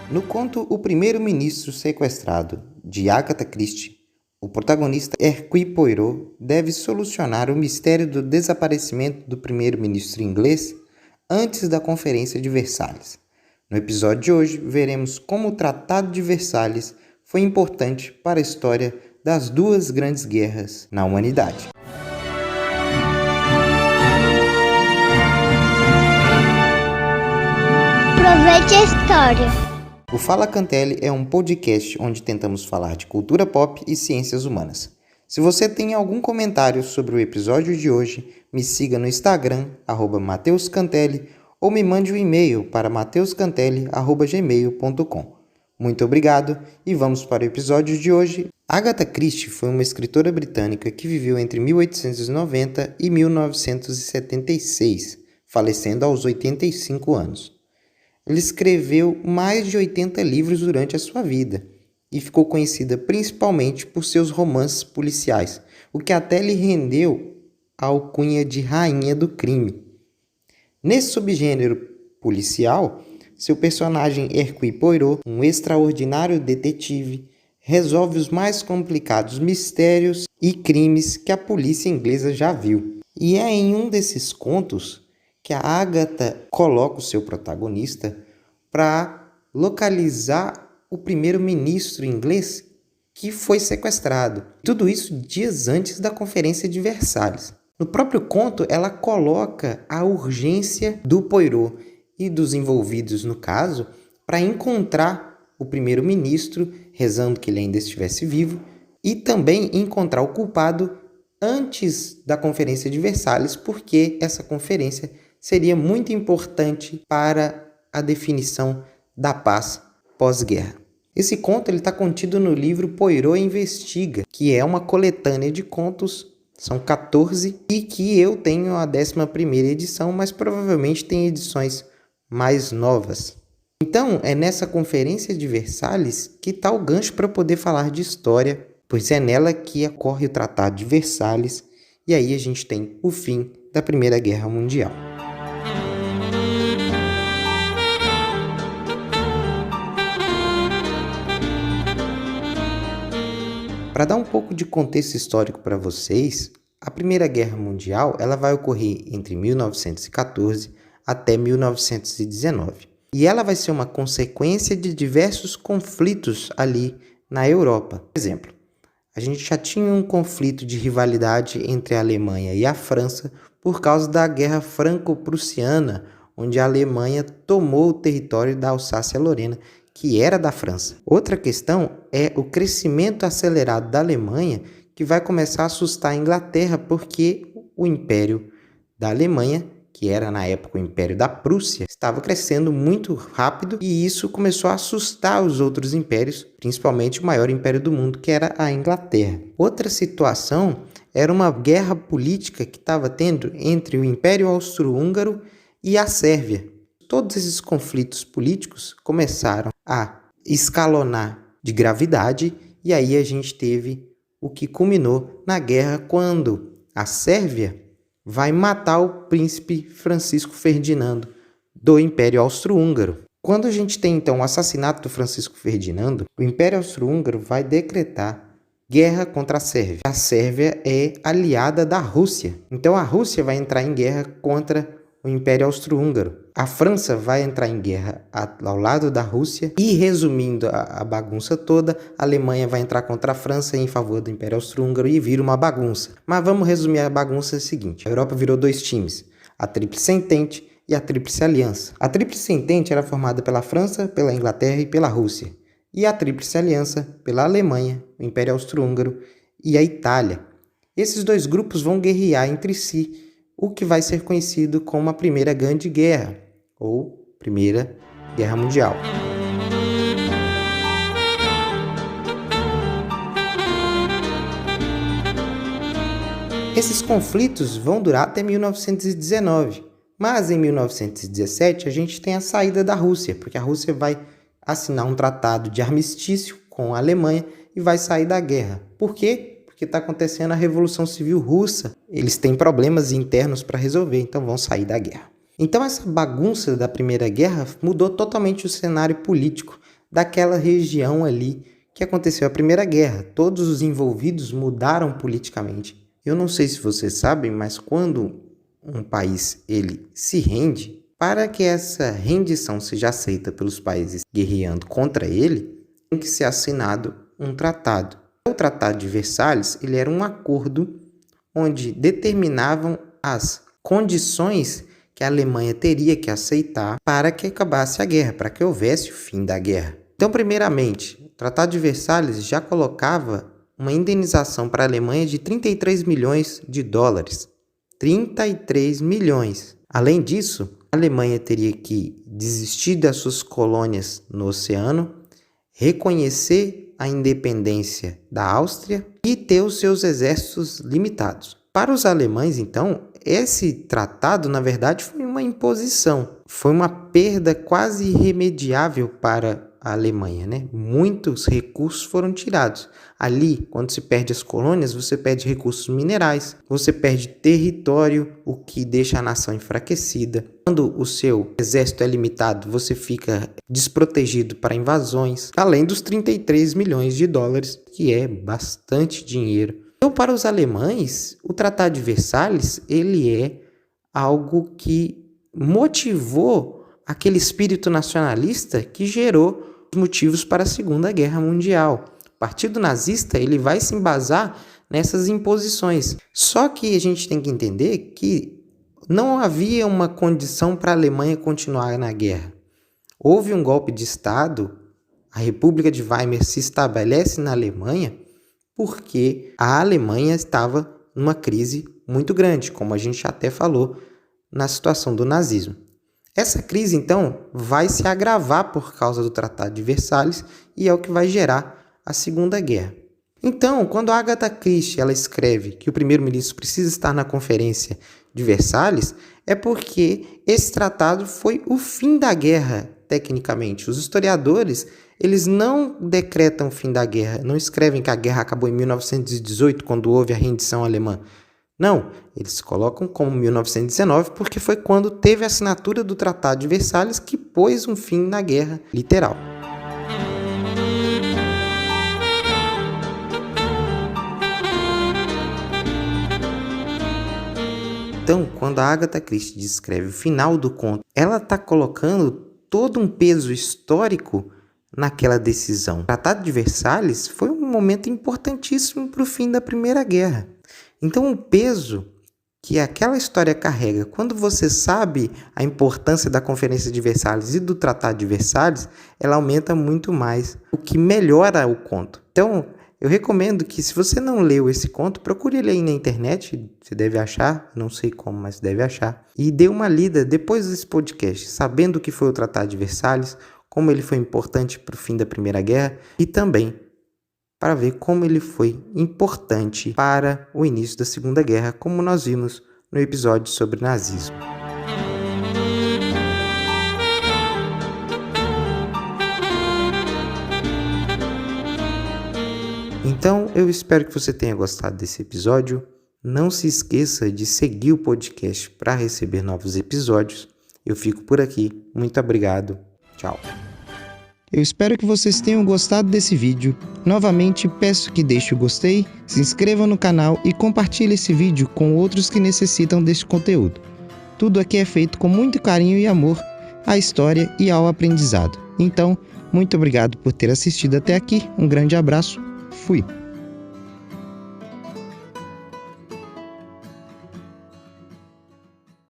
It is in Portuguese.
No conto O Primeiro-Ministro Sequestrado, de Agatha Christie, o protagonista Hercule Poirot deve solucionar o mistério do desaparecimento do primeiro-ministro inglês antes da Conferência de Versalhes. No episódio de hoje, veremos como o Tratado de Versalhes foi importante para a história das duas grandes guerras na humanidade. Aproveite a história. O Fala Cantelli é um podcast onde tentamos falar de cultura pop e ciências humanas. Se você tem algum comentário sobre o episódio de hoje, me siga no Instagram, @mateuscantelli, ou me mande um e-mail para mateuscantelli@gmail.com. Muito obrigado e vamos para o episódio de hoje. Agatha Christie foi uma escritora britânica que viveu entre 1890 e 1976, falecendo aos 85 anos. Ela escreveu mais de 80 livros durante a sua vida e ficou conhecida principalmente por seus romances policiais, o que até lhe rendeu a alcunha de Rainha do Crime. Nesse subgênero policial, seu personagem Hercule Poirot, um extraordinário detetive, resolve os mais complicados mistérios e crimes que a polícia inglesa já viu. E é em um desses contos que a Agatha coloca o seu protagonista para localizar o primeiro-ministro inglês que foi sequestrado. Tudo isso dias antes da Conferência de Versalhes. No próprio conto, ela coloca a urgência do Poirot e dos envolvidos no caso para encontrar o primeiro-ministro, rezando que ele ainda estivesse vivo, e também encontrar o culpado antes da Conferência de Versalhes, porque essa conferência seria muito importante para a definição da paz pós-guerra. Esse conto está contido no livro Poirot Investiga, que é uma coletânea de contos, são 14, e que eu tenho a 11ª edição, mas provavelmente tem edições mais novas. Então, é nessa Conferência de Versalhes que está o gancho para poder falar de história, pois é nela que ocorre o Tratado de Versalhes, e aí a gente tem o fim da Primeira Guerra Mundial. Para dar um pouco de contexto histórico para vocês, a Primeira Guerra Mundial ela vai ocorrer entre 1914 até 1919. E ela vai ser uma consequência de diversos conflitos ali na Europa. Por exemplo, a gente já tinha um conflito de rivalidade entre a Alemanha e a França por causa da Guerra Franco-Prussiana, onde a Alemanha tomou o território da Alsácia-Lorena, que era da França. Outra questão é o crescimento acelerado da Alemanha, que vai começar a assustar a Inglaterra, porque o Império da Alemanha, que era na época o Império da Prússia, estava crescendo muito rápido e isso começou a assustar os outros impérios, principalmente o maior império do mundo, que era a Inglaterra. Outra situação era uma guerra política que estava tendo entre o Império Austro-Húngaro e a Sérvia. Todos esses conflitos políticos começaram a escalonar de gravidade e aí a gente teve o que culminou na guerra quando a Sérvia vai matar o príncipe Francisco Ferdinando do Império Austro-Húngaro. Quando a gente tem então o assassinato do Francisco Ferdinando, o Império Austro-Húngaro vai decretar guerra contra a Sérvia. A Sérvia é aliada da Rússia, então a Rússia vai entrar em guerra contra o Império Austro-Húngaro. A França vai entrar em guerra ao lado da Rússia e, resumindo a bagunça toda, a Alemanha vai entrar contra a França em favor do Império Austro-Húngaro e vira uma bagunça. Mas vamos resumir a bagunça seguinte. A Europa virou dois times, a Tríplice Entente e a Tríplice Aliança. A Tríplice Entente era formada pela França, pela Inglaterra e pela Rússia. E a Tríplice Aliança pela Alemanha, o Império Austro-Húngaro e a Itália. Esses dois grupos vão guerrear entre si, o que vai ser conhecido como a Primeira Grande Guerra, ou Primeira Guerra Mundial. Esses conflitos vão durar até 1919, mas em 1917 a gente tem a saída da Rússia, porque a Rússia vai assinar um tratado de armistício com a Alemanha e vai sair da guerra. Por quê? Porque está acontecendo a Revolução Civil Russa. Eles têm problemas internos para resolver, então vão sair da guerra. Então essa bagunça da Primeira Guerra mudou totalmente o cenário político daquela região ali que aconteceu a Primeira Guerra. Todos os envolvidos mudaram politicamente. Eu não sei se vocês sabem, mas quando um país ele se rende, para que essa rendição seja aceita pelos países guerreando contra ele, tem que ser assinado um tratado. O Tratado de Versalhes ele era um acordo onde determinavam as condições que a Alemanha teria que aceitar para que acabasse a guerra, para que houvesse o fim da guerra. Então, primeiramente, o Tratado de Versalhes já colocava uma indenização para a Alemanha de 33 milhões de dólares. 33 milhões. Além disso, a Alemanha teria que desistir das suas colônias no oceano, reconhecer a independência da Áustria e ter os seus exércitos limitados. Para os alemães, então, esse tratado, na verdade, foi uma imposição. Foi uma perda quase irremediável para a Alemanha, né? Muitos recursos foram tirados. Ali, quando se perde as colônias, você perde recursos minerais, você perde território, o que deixa a nação enfraquecida. Quando o seu exército é limitado, você fica desprotegido para invasões, além dos 33 milhões de dólares, que é bastante dinheiro. Então, para os alemães, o Tratado de Versalhes, ele é algo que motivou aquele espírito nacionalista que gerou os motivos para a Segunda Guerra Mundial. O Partido Nazista ele vai se embasar nessas imposições. Só que a gente tem que entender que não havia uma condição para a Alemanha continuar na guerra. Houve um golpe de Estado, a República de Weimar se estabelece na Alemanha porque a Alemanha estava numa crise muito grande, como a gente até falou na situação do nazismo. Essa crise, então, vai se agravar por causa do Tratado de Versalhes e é o que vai gerar a Segunda Guerra. Então, quando a Agatha Christie ela escreve que o primeiro-ministro precisa estar na Conferência de Versalhes, é porque esse tratado foi o fim da guerra, tecnicamente. Os historiadores eles não decretam o fim da guerra, não escrevem que a guerra acabou em 1918, quando houve a rendição alemã. Não, eles colocam como 1919 porque foi quando teve a assinatura do Tratado de Versalhes que pôs um fim na guerra, literal. Então, quando a Agatha Christie descreve o final do conto, ela está colocando todo um peso histórico naquela decisão. O Tratado de Versalhes foi um momento importantíssimo para o fim da Primeira Guerra. Então, o peso que aquela história carrega, quando você sabe a importância da Conferência de Versalhes e do Tratado de Versalhes, ela aumenta muito mais, o que melhora o conto. Então, eu recomendo que, se você não leu esse conto, procure ele aí na internet, você deve achar, não sei como, mas deve achar, e dê uma lida depois desse podcast, sabendo o que foi o Tratado de Versalhes, como ele foi importante para o fim da Primeira Guerra e também para ver como ele foi importante para o início da Segunda Guerra, como nós vimos no episódio sobre nazismo. Então, eu espero que você tenha gostado desse episódio. Não se esqueça de seguir o podcast para receber novos episódios. Eu fico por aqui. Muito obrigado. Tchau. Eu espero que vocês tenham gostado desse vídeo. Novamente, peço que deixe o gostei, se inscreva no canal e compartilhe esse vídeo com outros que necessitam deste conteúdo. Tudo aqui é feito com muito carinho e amor à história e ao aprendizado. Então, muito obrigado por ter assistido até aqui. Um grande abraço. Fui!